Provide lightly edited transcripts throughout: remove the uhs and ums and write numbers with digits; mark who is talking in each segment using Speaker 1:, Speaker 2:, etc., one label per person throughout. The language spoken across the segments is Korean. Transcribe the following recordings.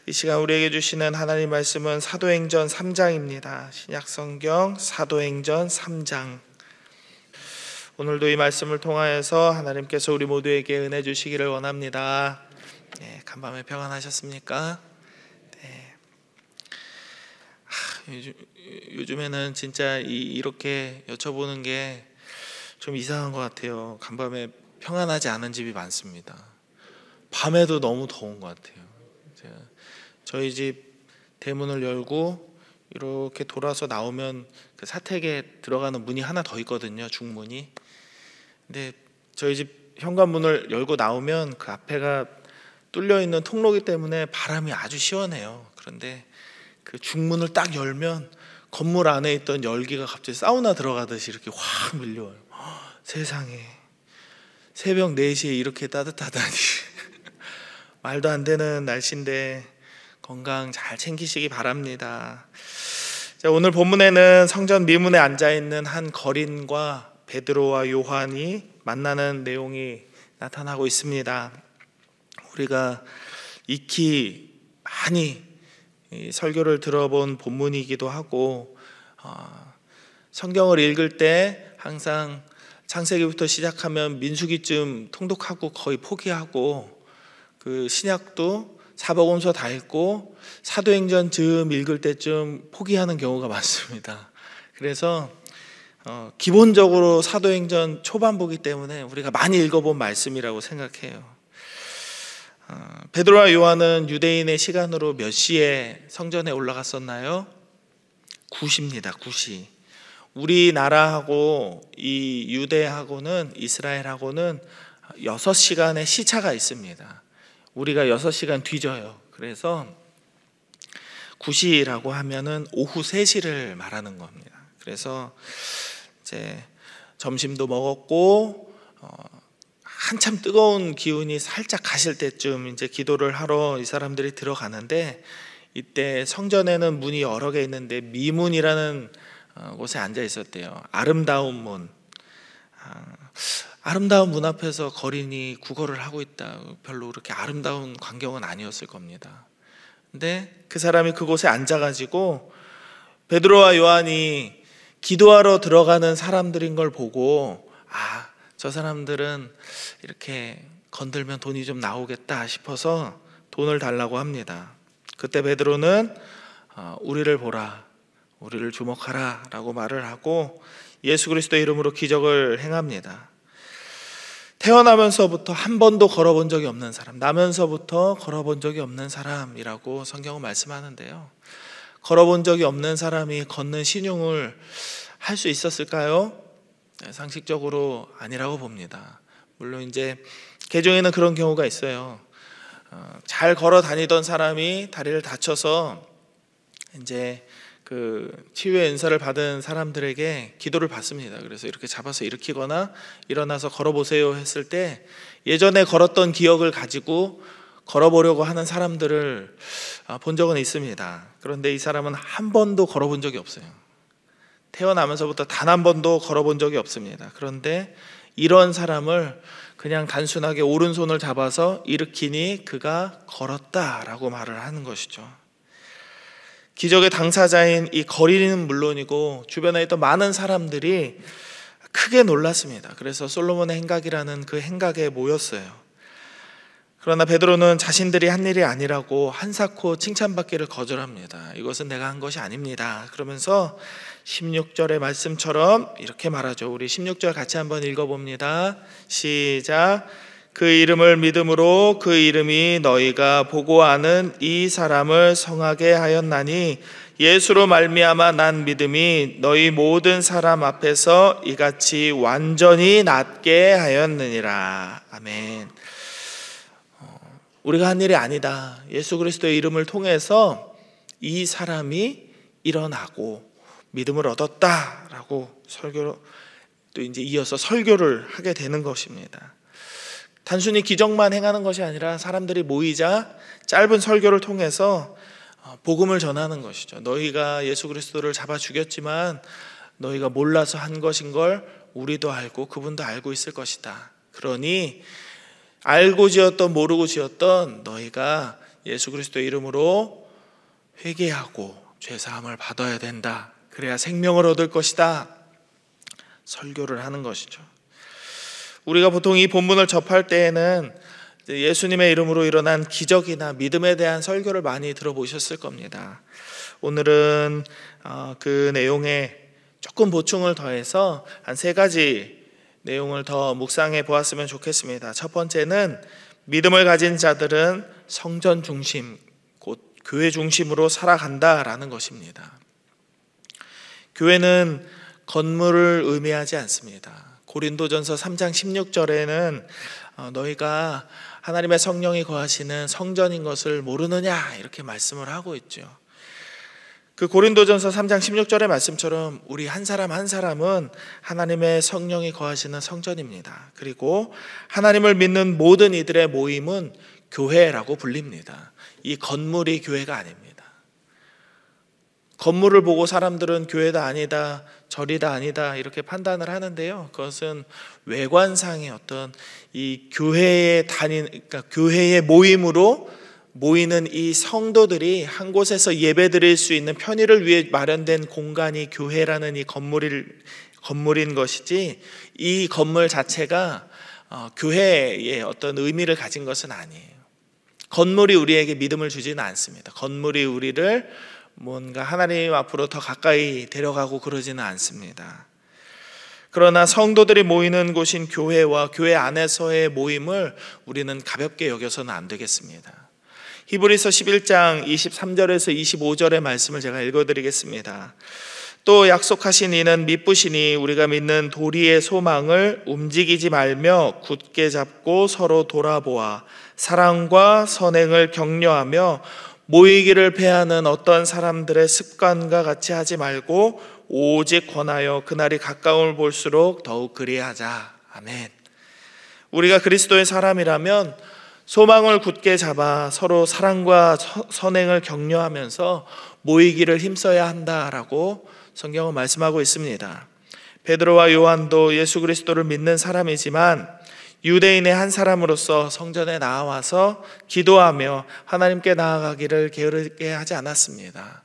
Speaker 1: 이 시간 우리에게 주시는 하나님 말씀은 사도행전 3장입니다. 신약성경 사도행전 3장. 오늘도 이 말씀을 통하여서 하나님께서 우리 모두에게 은혜 주시기를 원합니다. 간밤에 평안하셨습니까? 요즘에는 진짜 이렇게 여쭤보는 게 좀 이상한 것 같아요. 간밤에 평안하지 않은 집이 많습니다. 밤에도 너무 더운 것 같아요. 저희 집 대문을 열고 이렇게 돌아서 나오면 그 사택에 들어가는 문이 하나 더 있거든요. 중문이. 근데 저희 집 현관문을 열고 나오면 그 앞에가 뚫려 있는 통로이기 때문에 바람이 아주 시원해요. 그런데 그 중문을 딱 열면 건물 안에 있던 열기가 갑자기 사우나 들어가듯이 이렇게 확 밀려와요. 세상에, 새벽 4시에 이렇게 따뜻하다니. 말도 안 되는 날씨인데 건강 잘 챙기시기 바랍니다. 자, 오늘 본문에는 성전 미문에 앉아있는 한 거린과 베드로와 요한이 만나는 내용이 나타나고 있습니다. 우리가 익히 많이 설교를 들어본 본문이기도 하고, 성경을 읽을 때 항상 창세기부터 시작하면 민수기쯤 통독하고 거의 포기하고, 그 신약도 사복음서 다 읽고 사도행전 즈음 읽을 때쯤 포기하는 경우가 많습니다. 그래서 기본적으로 사도행전 초반부기 때문에 우리가 많이 읽어본 말씀이라고 생각해요. 베드로와 요한은 유대인의 시간으로 몇 시에 성전에 올라갔었나요? 9시입니다. 9시. 우리나라하고 이 유대하고는, 이스라엘하고는 6시간의 시차가 있습니다. 우리가 6시간 뒤져요. 그래서 9시라고 하면은 오후 3시를 말하는 겁니다. 그래서 이제 점심도 먹었고, 한참 뜨거운 기운이 살짝 가실 때쯤 이제 기도를 하러 이 사람들이 들어가는데, 이때 성전에는 문이 여러 개 있는데 미문이라는 곳에 앉아 있었대요. 아름다운 문. 아름다운 문 앞에서 거린이 구걸을 하고 있다. 별로 그렇게 아름다운 광경은 아니었을 겁니다. 근데 그 사람이 그곳에 앉아가지고 베드로와 요한이 기도하러 들어가는 사람들인 걸 보고, 저 사람들은 이렇게 건들면 돈이 좀 나오겠다 싶어서 돈을 달라고 합니다. 그때 베드로는 우리를 보라, 우리를 주목하라 라고 말을 하고 예수 그리스도의 이름으로 기적을 행합니다. 태어나면서부터 한 번도 걸어본 적이 없는 사람, 나면서부터 걸어본 적이 없는 사람이라고 성경은 말씀하는데요. 걸어본 적이 없는 사람이 걷는 신용을 할 수 있었을까요? 상식적으로 아니라고 봅니다. 물론 이제 개종에는 그런 경우가 있어요. 잘 걸어 다니던 사람이 다리를 다쳐서 이제 그 치유의 은사를 받은 사람들에게 기도를 받습니다. 그래서 이렇게 잡아서 일으키거나 일어나서 걸어보세요 했을 때 예전에 걸었던 기억을 가지고 걸어보려고 하는 사람들을 본 적은 있습니다. 그런데 이 사람은 한 번도 걸어본 적이 없어요. 태어나면서부터 단 한 번도 걸어본 적이 없습니다. 그런데 이런 사람을 그냥 단순하게 오른손을 잡아서 일으키니 그가 걸었다라고 말을 하는 것이죠. 기적의 당사자인 이 거린은 물론이고 주변에 있던 많은 사람들이 크게 놀랐습니다. 그래서 솔로몬의 행각이라는 그 행각에 모였어요. 그러나 베드로는 자신들이 한 일이 아니라고 한사코 칭찬받기를 거절합니다. 이것은 내가 한 것이 아닙니다. 그러면서 16절의 말씀처럼 이렇게 말하죠. 우리 16절 같이 한번 읽어봅니다. 시작. 그 이름을 믿음으로 그 이름이 너희가 보고 아는 이 사람을 성하게 하였나니 예수로 말미암아 난 믿음이 너희 모든 사람 앞에서 이같이 완전히 낫게 하였느니라. 아멘. 우리가 한 일이 아니다. 예수 그리스도의 이름을 통해서 이 사람이 일어나고 믿음을 얻었다라고 설교로 또 이제 이어서 설교를 하게 되는 것입니다. 단순히 기적만 행하는 것이 아니라 사람들이 모이자 짧은 설교를 통해서 복음을 전하는 것이죠. 너희가 예수 그리스도를 잡아 죽였지만 너희가 몰라서 한 것인 걸 우리도 알고 그분도 알고 있을 것이다. 그러니 알고 지었던 모르고 지었던 너희가 예수 그리스도의 이름으로 회개하고 죄사함을 받아야 된다. 그래야 생명을 얻을 것이다. 설교를 하는 것이죠. 우리가 보통 이 본문을 접할 때에는 예수님의 이름으로 일어난 기적이나 믿음에 대한 설교를 많이 들어보셨을 겁니다. 오늘은 그 내용에 조금 보충을 더해서 한 3가지 내용을 더 묵상해 보았으면 좋겠습니다. 첫 번째는 믿음을 가진 자들은 성전 중심, 곧 교회 중심으로 살아간다라는 것입니다. 교회는 건물을 의미하지 않습니다. 고린도전서 3장 16절에는 너희가 하나님의 성령이 거하시는 성전인 것을 모르느냐 이렇게 말씀을 하고 있죠. 그 고린도전서 3장 16절의 말씀처럼 우리 한 사람 한 사람은 하나님의 성령이 거하시는 성전입니다. 그리고 하나님을 믿는 모든 이들의 모임은 교회라고 불립니다. 이 건물이 교회가 아닙니다. 건물을 보고 사람들은 교회다 아니다, 절이다 아니다 이렇게 판단을 하는데요. 그것은 외관상의 어떤 이 그러니까 교회의 모임으로 모이는 이 성도들이 한 곳에서 예배드릴 수 있는 편의를 위해 마련된 공간이 교회라는 이 건물인 것이지, 이 건물 자체가 교회의 어떤 의미를 가진 것은 아니에요. 건물이 우리에게 믿음을 주지는 않습니다. 건물이 우리를 뭔가 하나님 앞으로 더 가까이 데려가고 그러지는 않습니다. 그러나 성도들이 모이는 곳인 교회와 교회 안에서의 모임을 우리는 가볍게 여겨서는 안 되겠습니다. 히브리서 11장 23절에서 25절의 말씀을 제가 읽어드리겠습니다. 또 약속하신 이는 미쁘시니 우리가 믿는 도리의 소망을 움직이지 말며 굳게 잡고 서로 돌아보아 사랑과 선행을 격려하며 모이기를 패하는 어떤 사람들의 습관과 같이 하지 말고 오직 권하여 그날이 가까움을 볼수록 더욱 그리하자. 아멘. 우리가 그리스도의 사람이라면 소망을 굳게 잡아 서로 사랑과 선행을 격려하면서 모이기를 힘써야 한다라고 성경은 말씀하고 있습니다. 베드로와 요한도 예수 그리스도를 믿는 사람이지만 유대인의 한 사람으로서 성전에 나와서 기도하며 하나님께 나아가기를 게으르게 하지 않았습니다.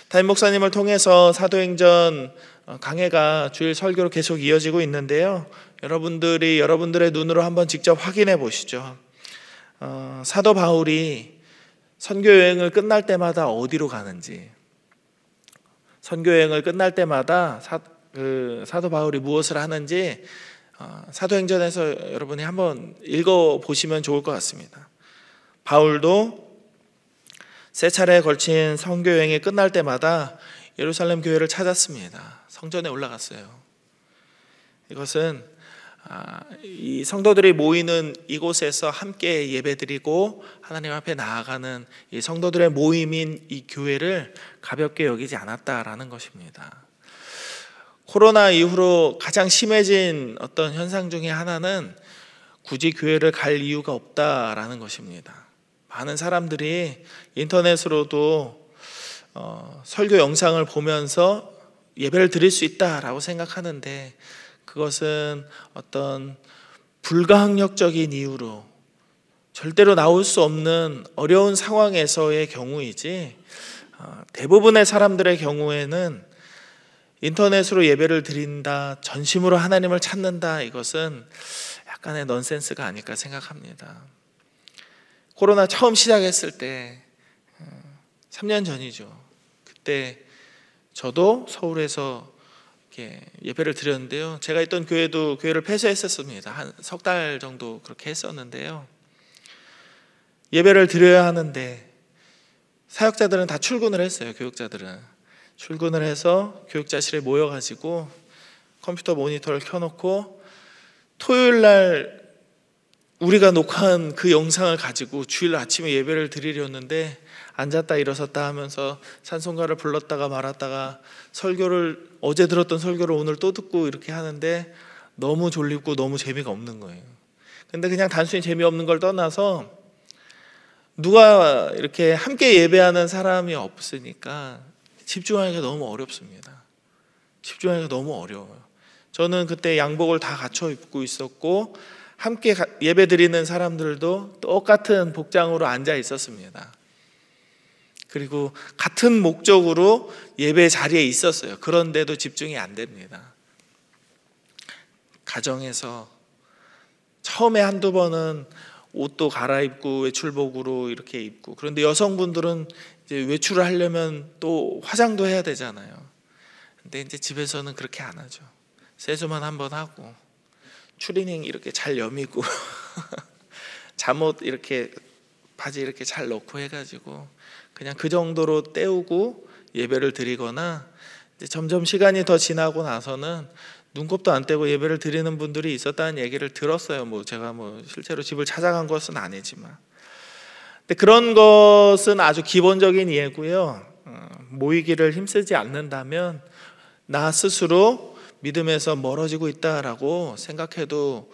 Speaker 1: 담임 목사님을 통해서 사도행전 강해가 주일 설교로 계속 이어지고 있는데요. 여러분들의 눈으로 한번 직접 확인해 보시죠. 사도 바울이 선교 여행을 끝날 때마다 어디로 가는지, 선교 여행을 끝날 때마다 사도 바울이 무엇을 하는지 사도행전에서 여러분이 한번 읽어보시면 좋을 것 같습니다. 바울도 3차례에 걸친 선교 여행이 끝날 때마다 예루살렘 교회를 찾았습니다. 성전에 올라갔어요. 이것은 이 성도들이 모이는 이곳에서 함께 예배드리고 하나님 앞에 나아가는 이 성도들의 모임인 이 교회를 가볍게 여기지 않았다라는 것입니다. 코로나 이후로 가장 심해진 어떤 현상 중에 하나는 굳이 교회를 갈 이유가 없다라는 것입니다. 많은 사람들이 인터넷으로도 설교 영상을 보면서 예배를 드릴 수 있다라고 생각하는데, 그것은 어떤 불가항력적인 이유로 절대로 나올 수 없는 어려운 상황에서의 경우이지, 대부분의 사람들의 경우에는 인터넷으로 예배를 드린다, 전심으로 하나님을 찾는다, 이것은 약간의 넌센스가 아닐까 생각합니다. 코로나 처음 시작했을 때 3년 전이죠. 그때 저도 서울에서 이렇게 예배를 드렸는데요. 제가 있던 교회를 폐쇄했었습니다. 한 석 달 정도 그렇게 했었는데요. 예배를 드려야 하는데 사역자들은 다 출근을 했어요. 교육자들은 출근을 해서 교육자실에 모여가지고 컴퓨터 모니터를 켜놓고 토요일 날 우리가 녹화한 그 영상을 가지고 주일 아침에 예배를 드리려는데 앉았다 일어섰다 하면서 찬송가를 불렀다가 말았다가 어제 들었던 설교를 오늘 또 듣고 이렇게 하는데 너무 졸리고 너무 재미가 없는 거예요. 근데 그냥 단순히 재미없는 걸 떠나서 누가 이렇게 함께 예배하는 사람이 없으니까 집중하기가 너무 어렵습니다. 집중하기가 너무 어려워요. 저는 그때 양복을 다 갖춰 입고 있었고 함께 예배 드리는 사람들도 똑같은 복장으로 앉아 있었습니다. 그리고 같은 목적으로 예배 자리에 있었어요. 그런데도 집중이 안 됩니다. 가정에서 처음에 한두 번은 옷도 갈아입고 외출복으로 이렇게 입고, 그런데 여성분들은 이제 외출을 하려면 또 화장도 해야 되잖아요. 근데 이제 집에서는 그렇게 안 하죠. 세수만 한번 하고 추리닝 이렇게 잘 여미고 잠옷 이렇게 바지 이렇게 잘 넣고 해가지고 그냥 그 정도로 때우고 예배를 드리거나, 이제 점점 시간이 더 지나고 나서는 눈곱도 안 떼고 예배를 드리는 분들이 있었다는 얘기를 들었어요. 제가 실제로 집을 찾아간 것은 아니지만, 근데 그런 것은 아주 기본적인 이해고요. 모이기를 힘쓰지 않는다면 나 스스로 믿음에서 멀어지고 있다라고 생각해도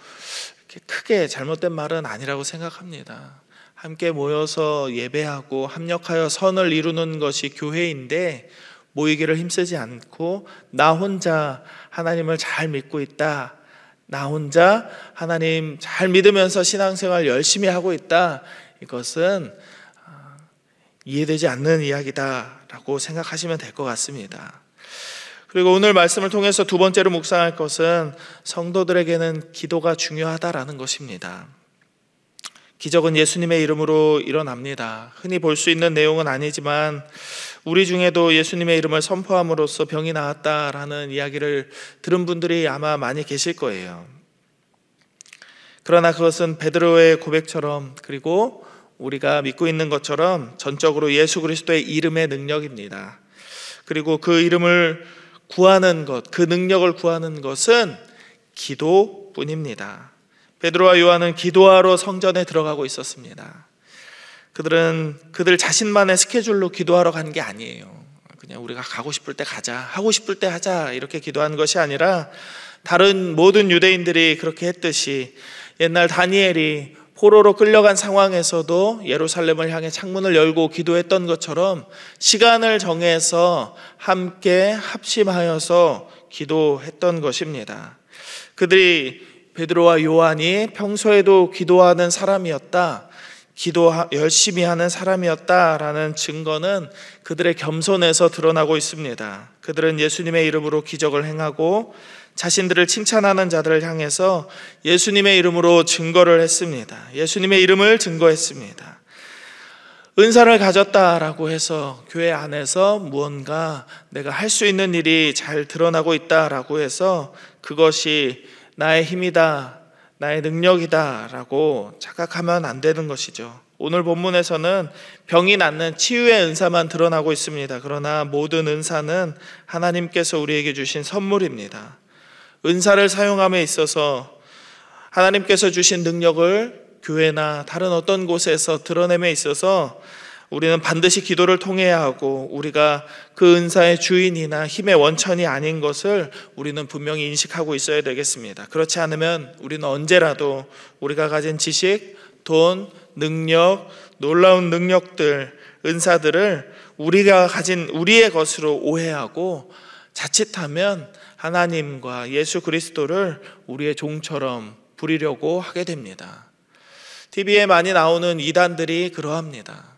Speaker 1: 크게 잘못된 말은 아니라고 생각합니다. 함께 모여서 예배하고 합력하여 선을 이루는 것이 교회인데, 모이기를 힘쓰지 않고 나 혼자 하나님을 잘 믿고 있다, 나 혼자 하나님 잘 믿으면서 신앙생활 열심히 하고 있다, 이것은 이해되지 않는 이야기다라고 생각하시면 될 것 같습니다. 그리고 오늘 말씀을 통해서 두 번째로 묵상할 것은 성도들에게는 기도가 중요하다라는 것입니다. 기적은 예수님의 이름으로 일어납니다. 흔히 볼 수 있는 내용은 아니지만 우리 중에도 예수님의 이름을 선포함으로써 병이 나았다라는 이야기를 들은 분들이 아마 많이 계실 거예요. 그러나 그것은 베드로의 고백처럼, 그리고 우리가 믿고 있는 것처럼 전적으로 예수 그리스도의 이름의 능력입니다. 그리고 그 이름을 구하는 것, 그 능력을 구하는 것은 기도뿐입니다. 베드로와 요한은 기도하러 성전에 들어가고 있었습니다. 그들 자신만의 스케줄로 기도하러 간 게 아니에요. 그냥 우리가 가고 싶을 때 가자, 하고 싶을 때 하자, 이렇게 기도한 것이 아니라 다른 모든 유대인들이 그렇게 했듯이 옛날 다니엘이 포로로 끌려간 상황에서도 예루살렘을 향해 창문을 열고 기도했던 것처럼 시간을 정해서 함께 합심하여서 기도했던 것입니다. 그들이, 베드로와 요한이 평소에도 기도하는 사람이었다, 기도 열심히 하는 사람이었다라는 증거는 그들의 겸손에서 드러나고 있습니다. 그들은 예수님의 이름으로 기적을 행하고 자신들을 칭찬하는 자들을 향해서 예수님의 이름으로 증거를 했습니다. 예수님의 이름을 증거했습니다. 은사를 가졌다라고 해서 교회 안에서 무언가 내가 할 수 있는 일이 잘 드러나고 있다라고 해서 그것이 나의 힘이다, 나의 능력이다 라고 착각하면 안 되는 것이죠. 오늘 본문에서는 병이 낫는 치유의 은사만 드러나고 있습니다. 그러나 모든 은사는 하나님께서 우리에게 주신 선물입니다. 은사를 사용함에 있어서 하나님께서 주신 능력을 교회나 다른 어떤 곳에서 드러냄에 있어서 우리는 반드시 기도를 통해야 하고, 우리가 그 은사의 주인이나 힘의 원천이 아닌 것을 우리는 분명히 인식하고 있어야 되겠습니다. 그렇지 않으면 우리는 언제라도 우리가 가진 지식, 돈, 능력, 놀라운 능력들, 은사들을 우리가 가진 우리의 것으로 오해하고 자칫하면 하나님과 예수 그리스도를 우리의 종처럼 부리려고 하게 됩니다. TV에 많이 나오는 이단들이 그러합니다.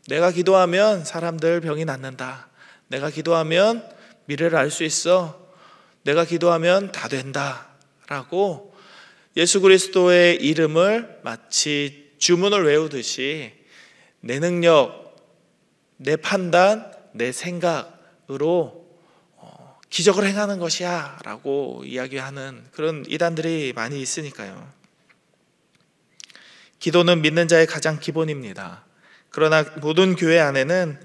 Speaker 1: 내가 기도하면 사람들 병이 낫는다, 내가 기도하면 미래를 알 수 있어, 내가 기도하면 다 된다 라고 예수 그리스도의 이름을 마치 주문을 외우듯이 내 능력, 내 판단, 내 생각으로 기적을 행하는 것이야 라고 이야기하는 그런 이단들이 많이 있으니까요. 기도는 믿는 자의 가장 기본입니다. 그러나 모든 교회 안에는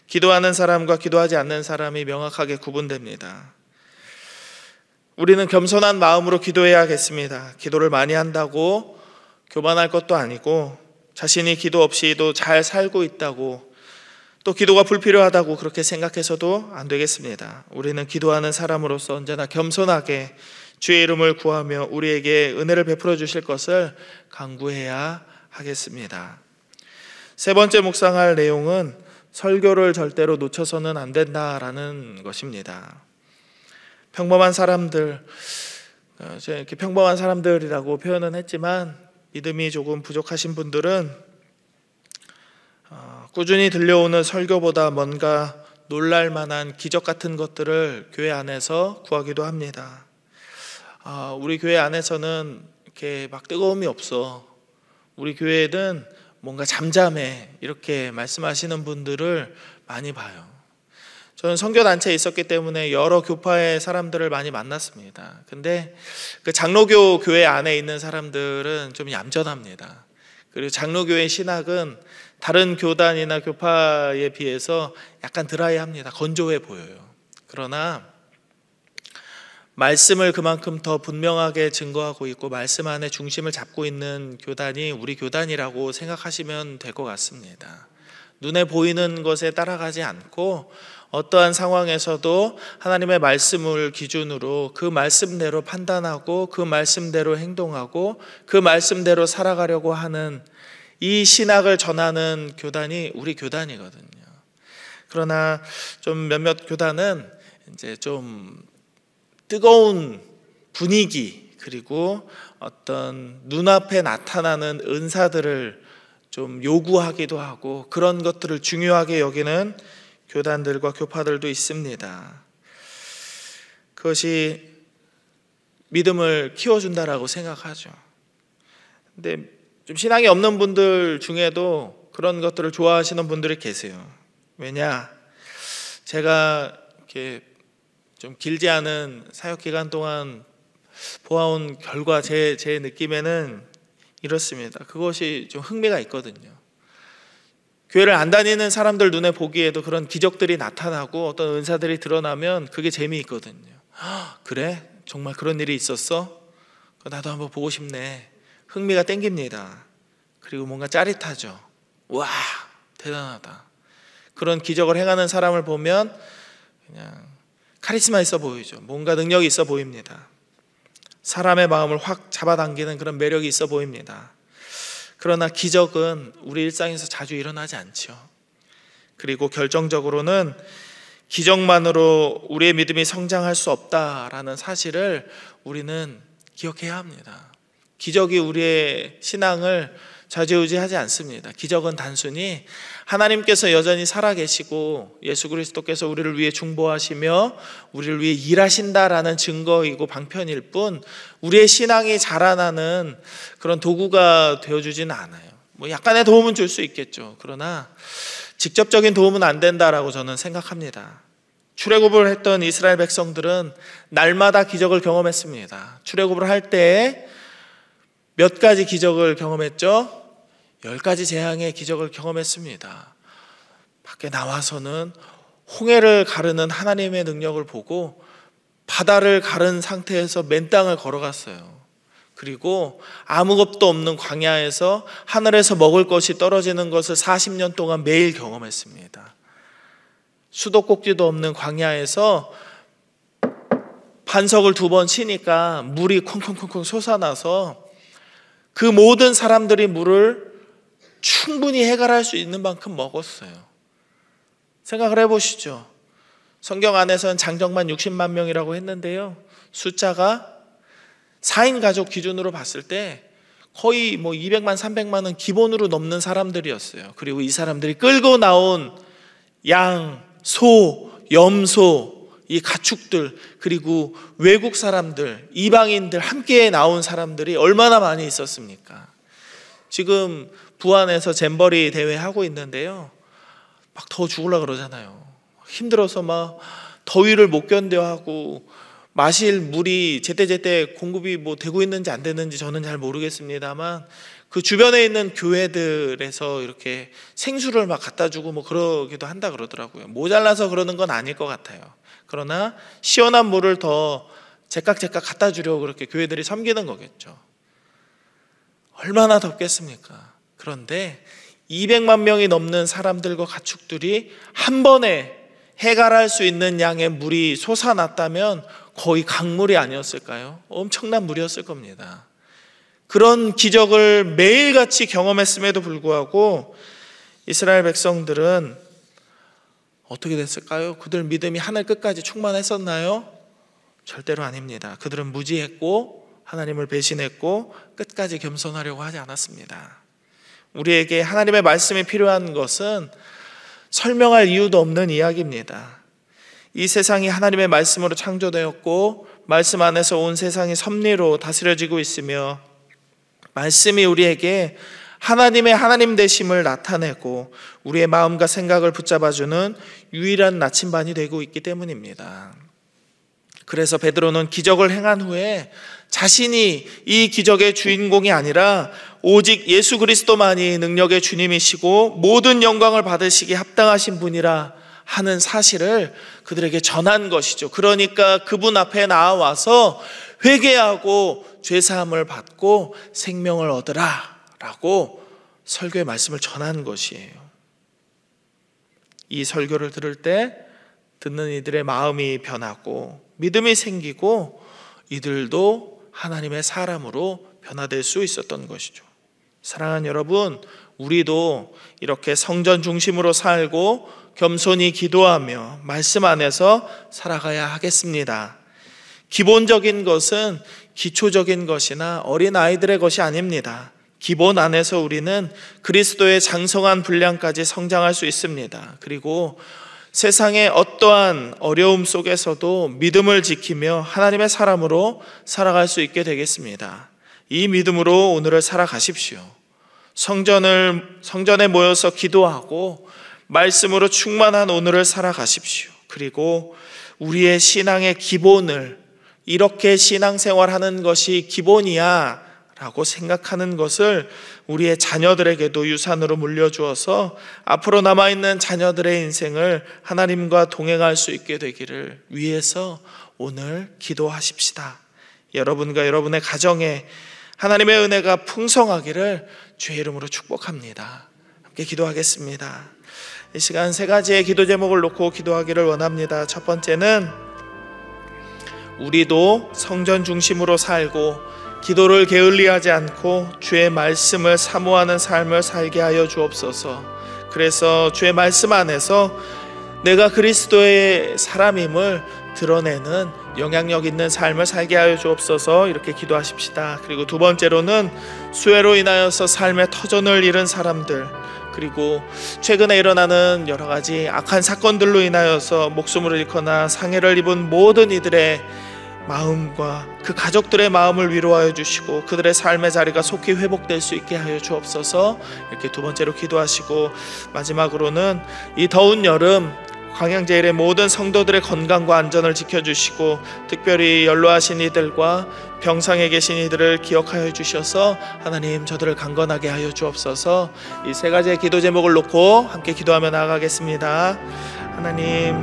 Speaker 1: 기도하는 사람과 기도하지 않는 사람이 명확하게 구분됩니다. 우리는 겸손한 마음으로 기도해야겠습니다. 기도를 많이 한다고 교만할 것도 아니고, 자신이 기도 없이도 잘 살고 있다고, 또 기도가 불필요하다고 그렇게 생각해서도 안 되겠습니다. 우리는 기도하는 사람으로서 언제나 겸손하게 주의 이름을 구하며 우리에게 은혜를 베풀어 주실 것을 간구해야 하겠습니다. 세 번째 묵상할 내용은 설교를 절대로 놓쳐서는 안 된다라는 것입니다. 평범한 사람들, 제가 이렇게 평범한 사람들이라고 표현은 했지만 믿음이 조금 부족하신 분들은 꾸준히 들려오는 설교보다 뭔가 놀랄 만한 기적 같은 것들을 교회 안에서 구하기도 합니다. 우리 교회 안에서는 이렇게 막 뜨거움이 없어, 우리 교회는 뭔가 잠잠해, 이렇게 말씀하시는 분들을 많이 봐요. 저는 선교단체에 있었기 때문에 여러 교파의 사람들을 많이 만났습니다. 근데 그 장로교 교회 안에 있는 사람들은 좀 얌전합니다. 그리고 장로교의 신학은 다른 교단이나 교파에 비해서 약간 드라이합니다. 건조해 보여요. 그러나 말씀을 그만큼 더 분명하게 증거하고 있고 말씀 안에 중심을 잡고 있는 교단이 우리 교단이라고 생각하시면 될 것 같습니다. 눈에 보이는 것에 따라가지 않고 어떠한 상황에서도 하나님의 말씀을 기준으로 그 말씀대로 판단하고 그 말씀대로 행동하고 그 말씀대로 살아가려고 하는 이 신학을 전하는 교단이 우리 교단이거든요. 그러나 좀 몇몇 교단은 이제 좀 뜨거운 분위기 그리고 어떤 눈앞에 나타나는 은사들을 좀 요구하기도 하고 그런 것들을 중요하게 여기는 교단들과 교파들도 있습니다. 그것이 믿음을 키워준다라고 생각하죠. 근데 좀 신앙이 없는 분들 중에도 그런 것들을 좋아하시는 분들이 계세요. 왜냐? 제가 이렇게 좀 길지 않은 사역 기간 동안 보아온 결과 제 느낌에는 이렇습니다. 그것이 좀 흥미가 있거든요. 교회를 안 다니는 사람들 눈에 보기에도 그런 기적들이 나타나고 어떤 은사들이 드러나면 그게 재미있거든요. 그래? 정말 그런 일이 있었어? 나도 한번 보고 싶네. 흥미가 땡깁니다. 그리고 뭔가 짜릿하죠. 와, 대단하다. 그런 기적을 행하는 사람을 보면 그냥 카리스마 있어 보이죠. 뭔가 능력이 있어 보입니다. 사람의 마음을 확 잡아당기는 그런 매력이 있어 보입니다. 그러나 기적은 우리 일상에서 자주 일어나지 않죠. 그리고 결정적으로는 기적만으로 우리의 믿음이 성장할 수 없다라는 사실을 우리는 기억해야 합니다. 기적이 우리의 신앙을 좌지우지하지 않습니다. 기적은 단순히 하나님께서 여전히 살아계시고 예수 그리스도께서 우리를 위해 중보하시며 우리를 위해 일하신다라는 증거이고 방편일 뿐 우리의 신앙이 자라나는 그런 도구가 되어주지는 않아요. 뭐 약간의 도움은 줄 수 있겠죠. 그러나 직접적인 도움은 안 된다라고 저는 생각합니다. 출애굽을 했던 이스라엘 백성들은 날마다 기적을 경험했습니다. 출애굽을 할 때 몇 가지 기적을 경험했죠? 10가지 재앙의 기적을 경험했습니다. 밖에 나와서는 홍해를 가르는 하나님의 능력을 보고 바다를 가른 상태에서 맨 땅을 걸어갔어요. 그리고 아무것도 없는 광야에서 하늘에서 먹을 것이 떨어지는 것을 40년 동안 매일 경험했습니다. 수도꼭지도 없는 광야에서 반석을 2번 치니까 물이 콩콩콩콩 솟아나서 그 모든 사람들이 물을 충분히 해결할 수 있는 만큼 먹었어요. 생각을 해보시죠. 성경 안에서는 장정만 60만 명이라고 했는데요, 숫자가 4인 가족 기준으로 봤을 때 거의 200만 300만은 기본으로 넘는 사람들이었어요. 그리고 이 사람들이 끌고 나온 양, 소, 염소, 이 가축들, 그리고 외국 사람들, 이방인들, 함께 나온 사람들이 얼마나 많이 있었습니까? 지금 부안에서 잼버리 대회 하고 있는데요, 막 더워 죽으려고 그러잖아요. 힘들어서 막 더위를 못 견뎌하고 마실 물이 제때제때 공급이 되고 있는지 안 되는지 저는 잘 모르겠습니다만 그 주변에 있는 교회들에서 이렇게 생수를 막 갖다 주고 그러기도 한다 그러더라고요. 모자라서 그러는 건 아닐 것 같아요. 그러나 시원한 물을 더 제깍제깍 갖다 주려고 그렇게 교회들이 섬기는 거겠죠. 얼마나 덥겠습니까? 그런데 200만 명이 넘는 사람들과 가축들이 한 번에 해갈할 수 있는 양의 물이 솟아났다면 거의 강물이 아니었을까요? 엄청난 물이었을 겁니다. 그런 기적을 매일같이 경험했음에도 불구하고 이스라엘 백성들은 어떻게 됐을까요? 그들 믿음이 하늘 끝까지 충만했었나요? 절대로 아닙니다. 그들은 무지했고 하나님을 배신했고 끝까지 겸손하려고 하지 않았습니다. 우리에게 하나님의 말씀이 필요한 것은 설명할 이유도 없는 이야기입니다. 이 세상이 하나님의 말씀으로 창조되었고 말씀 안에서 온 세상이 섭리로 다스려지고 있으며 말씀이 우리에게 하나님의 하나님 되심을 나타내고 우리의 마음과 생각을 붙잡아주는 유일한 나침반이 되고 있기 때문입니다. 그래서 베드로는 기적을 행한 후에 자신이 이 기적의 주인공이 아니라 오직 예수 그리스도만이 능력의 주님이시고 모든 영광을 받으시기에 합당하신 분이라 하는 사실을 그들에게 전한 것이죠. 그러니까 그분 앞에 나와서 회개하고 죄사함을 받고 생명을 얻으라 라고 설교의 말씀을 전한 것이에요. 이 설교를 들을 때 듣는 이들의 마음이 변하고 믿음이 생기고 이들도 하나님의 사람으로 변화될 수 있었던 것이죠. 사랑하는 여러분, 우리도 이렇게 성전 중심으로 살고 겸손히 기도하며 말씀 안에서 살아가야 하겠습니다. 기본적인 것은 기초적인 것이나 어린 아이들의 것이 아닙니다. 기본 안에서 우리는 그리스도의 장성한 분량까지 성장할 수 있습니다. 그리고 세상의 어떠한 어려움 속에서도 믿음을 지키며 하나님의 사람으로 살아갈 수 있게 되겠습니다. 이 믿음으로 오늘을 살아가십시오. 성전에 모여서 기도하고 말씀으로 충만한 오늘을 살아가십시오. 그리고 우리의 신앙의 기본을 이렇게 신앙생활하는 것이 기본이야 라고 생각하는 것을 우리의 자녀들에게도 유산으로 물려주어서 앞으로 남아있는 자녀들의 인생을 하나님과 동행할 수 있게 되기를 위해서 오늘 기도하십시다. 여러분과 여러분의 가정에 하나님의 은혜가 풍성하기를 주의 이름으로 축복합니다. 함께 기도하겠습니다. 이 시간 세 가지의 기도 제목을 놓고 기도하기를 원합니다. 첫 번째는 우리도 성전 중심으로 살고 기도를 게을리하지 않고 주의 말씀을 사모하는 삶을 살게 하여 주옵소서. 그래서 주의 말씀 안에서 내가 그리스도의 사람임을 드러내는 영향력 있는 삶을 살게 하여 주옵소서. 이렇게 기도하십시다. 그리고 두 번째로는 수혜로 인하여서 삶의 터전을 잃은 사람들, 그리고 최근에 일어나는 여러 가지 악한 사건들로 인하여서 목숨을 잃거나 상해를 입은 모든 이들의 마음과 그 가족들의 마음을 위로하여 주시고 그들의 삶의 자리가 속히 회복될 수 있게 하여 주옵소서. 이렇게 두 번째로 기도하시고 마지막으로는 이 더운 여름 광양제일의 모든 성도들의 건강과 안전을 지켜주시고 특별히 연로하신 이들과 병상에 계신 이들을 기억하여 주셔서 하나님 저들을 강건하게 하여 주옵소서. 이 세 가지의 기도 제목을 놓고 함께 기도하며 나아가겠습니다. 하나님,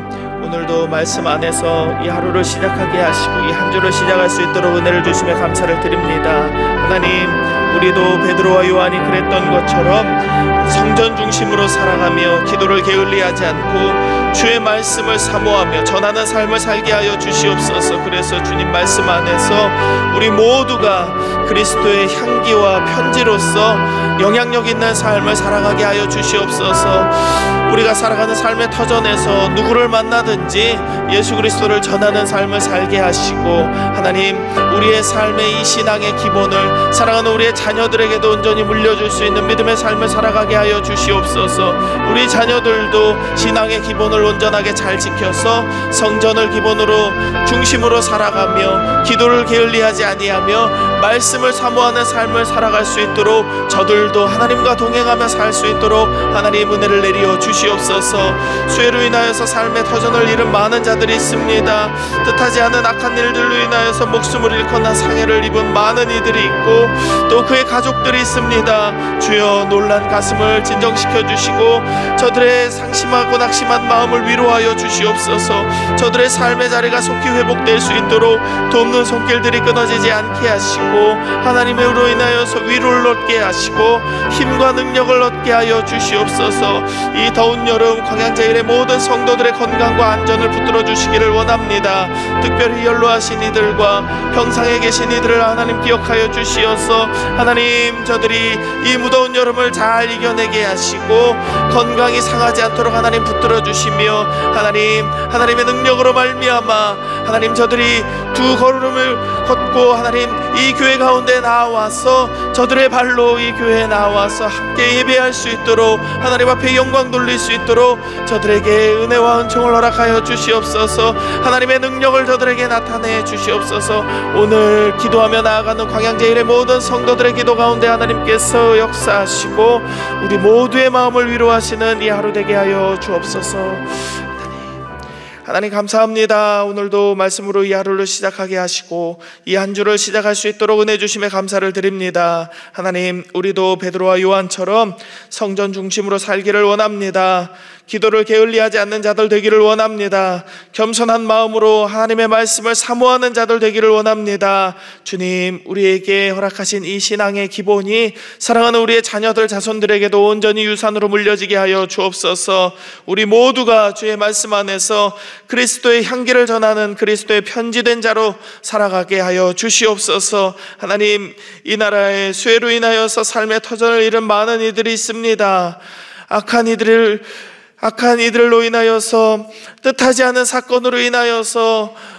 Speaker 1: 오늘도 말씀 안에서 이 하루를 시작하게 하시고 이 한 주를 시작할 수 있도록 은혜를 주시며 감사를 드립니다. 하나님, 우리도 베드로와 요한이 그랬던 것처럼 성전 중심으로 살아가며 기도를 게을리하지 않고 주의 말씀을 사모하며 전하는 삶을 살게 하여 주시옵소서. 그래서 주님 말씀 안에서 우리 모두가 그리스도의 향기와 편지로서 영향력 있는 삶을 살아가게 하여 주시옵소서. 우리가 살아가는 삶의 터전에서 누구를 만나든지 예수 그리스도를 전하는 삶을 살게 하시고 하나님, 우리의 삶의 이 신앙의 기본을 사랑하는 우리의 자녀들에게도 온전히 물려줄 수 있는 믿음의 삶을 살아가게 하여 주시옵소서. 우리 자녀들도 신앙의 기본을 온전하게 잘 지켜서 성전을 기본으로 중심으로 살아가며 기도를 게을리하지 아니하며 말씀을 사모하는 삶을 살아갈 수 있도록 저들도 하나님과 동행하며 살 수 있도록 하나님 은혜를 내리어 주시옵소서. 수혜로 인하여서 삶의 터전을 잃은 많은 자들이 있습니다. 뜻하지 않은 악한 일들로 인하여서 목숨을 잃거나 상해를 입은 많은 이들이 있고 또 그의 가족들이 있습니다. 주여, 놀란 가슴을 진정시켜 주시고 저들의 상심하고 낙심한 마음을 위로하여 주시옵소서. 저들의 삶의 자리가 속히 회복될 수 있도록 돕는 손길들이 끊어지지 않게 하시고 하나님의 으로 인하여서 위로를 얻게 하시고 힘과 능력을 얻게 하여 주시옵소서. 이 더운 여름 광양제일의 모든 성도들의 건강과 안전을 붙들어 주시기를 원합니다. 특별히 연로하신 이들과 병상에 계신 이들을 하나님 기억하여 주시옵소서. 주시어서 하나님, 저들이 이 무더운 여름을 잘 이겨내게 하시고 건강이 상하지 않도록 하나님 붙들어 주시며 하나님의 능력으로 말미암아 하나님, 저들이 두 걸음을 걷고 하나님 이 교회 가운데 나와서 저들의 발로 이 교회에 나와서 함께 예배할 수 있도록 하나님 앞에 영광 돌릴 수 있도록 저들에게 은혜와 은총을 허락하여 주시옵소서. 하나님의 능력을 저들에게 나타내 주시옵소서. 오늘 기도하며 나아가는 광양제일의 모든 성도들의 기도 가운데 하나님께서 역사하시고 우리 모두의 마음을 위로하시는 이 하루 되게 하여 주옵소서. 하나님 감사합니다. 오늘도 말씀으로 이 하루를 시작하게 하시고 이 한 주를 시작할 수 있도록 은혜 주심에 감사를 드립니다. 하나님, 우리도 베드로와 요한처럼 성전 중심으로 살기를 원합니다. 기도를 게을리하지 않는 자들 되기를 원합니다. 겸손한 마음으로 하나님의 말씀을 사모하는 자들 되기를 원합니다. 주님, 우리에게 허락하신 이 신앙의 기본이 사랑하는 우리의 자녀들, 자손들에게도 온전히 유산으로 물려지게 하여 주옵소서. 우리 모두가 주의 말씀 안에서 그리스도의 향기를 전하는 그리스도의 편지된 자로 살아가게 하여 주시옵소서. 하나님, 이 나라의 수해로 인하여서 삶의 터전을 잃은 많은 이들이 있습니다. 악한 이들로 인하여서, 뜻하지 않은 사건으로 인하여서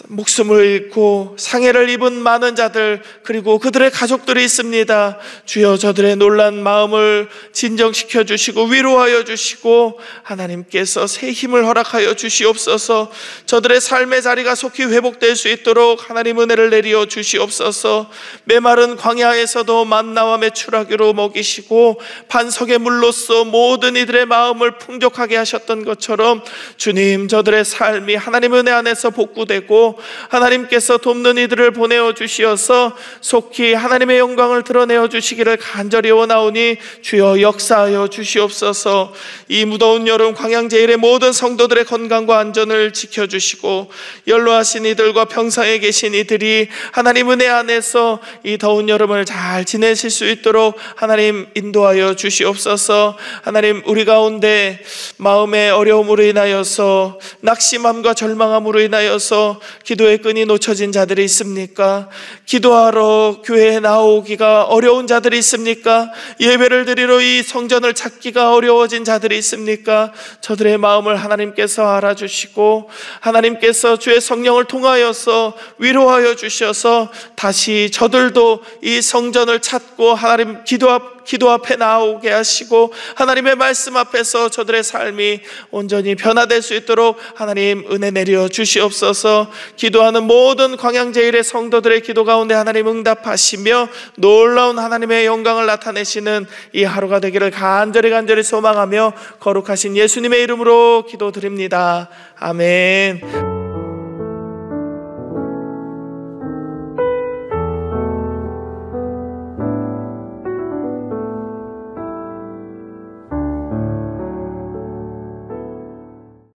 Speaker 1: 목숨을 잃고 상해를 입은 많은 자들, 그리고 그들의 가족들이 있습니다. 주여, 저들의 놀란 마음을 진정시켜 주시고 위로하여 주시고 하나님께서 새 힘을 허락하여 주시옵소서. 저들의 삶의 자리가 속히 회복될 수 있도록 하나님 은혜를 내려 주시옵소서. 메마른 광야에서도 만나와 메추라기로 먹이시고 반석의 물로써 모든 이들의 마음을 풍족하게 하셨던 것처럼 주님, 저들의 삶이 하나님 은혜 안에서 복구 되고 하나님께서 돕는 이들을 보내어 주시어서 속히 하나님의 영광을 드러내어 주시기를 간절히 원하오니 주여 역사하여 주시옵소서. 이 무더운 여름 광양제일의 모든 성도들의 건강과 안전을 지켜주시고 연로하신 이들과 병상에 계신 이들이 하나님 은혜 안에서 이 더운 여름을 잘 지내실 수 있도록 하나님 인도하여 주시옵소서. 하나님, 우리 가운데 마음의 어려움으로 인하여서 낙심함과 절망함으로 인하여서 기도의 끈이 놓쳐진 자들이 있습니까? 기도하러 교회에 나오기가 어려운 자들이 있습니까? 예배를 드리러 이 성전을 찾기가 어려워진 자들이 있습니까? 저들의 마음을 하나님께서 알아주시고 하나님께서 주의 성령을 통하여서 위로하여 주셔서 다시 저들도 이 성전을 찾고 하나님 기도 앞에 나오게 하시고 하나님의 말씀 앞에서 저들의 삶이 온전히 변화될 수 있도록 하나님 은혜 내려 주시옵소서. 기도하는 모든 광양제일의 성도들의 기도 가운데 하나님 응답하시며 놀라운 하나님의 영광을 나타내시는 이 하루가 되기를 간절히 소망하며 거룩하신 예수님의 이름으로 기도드립니다. 아멘.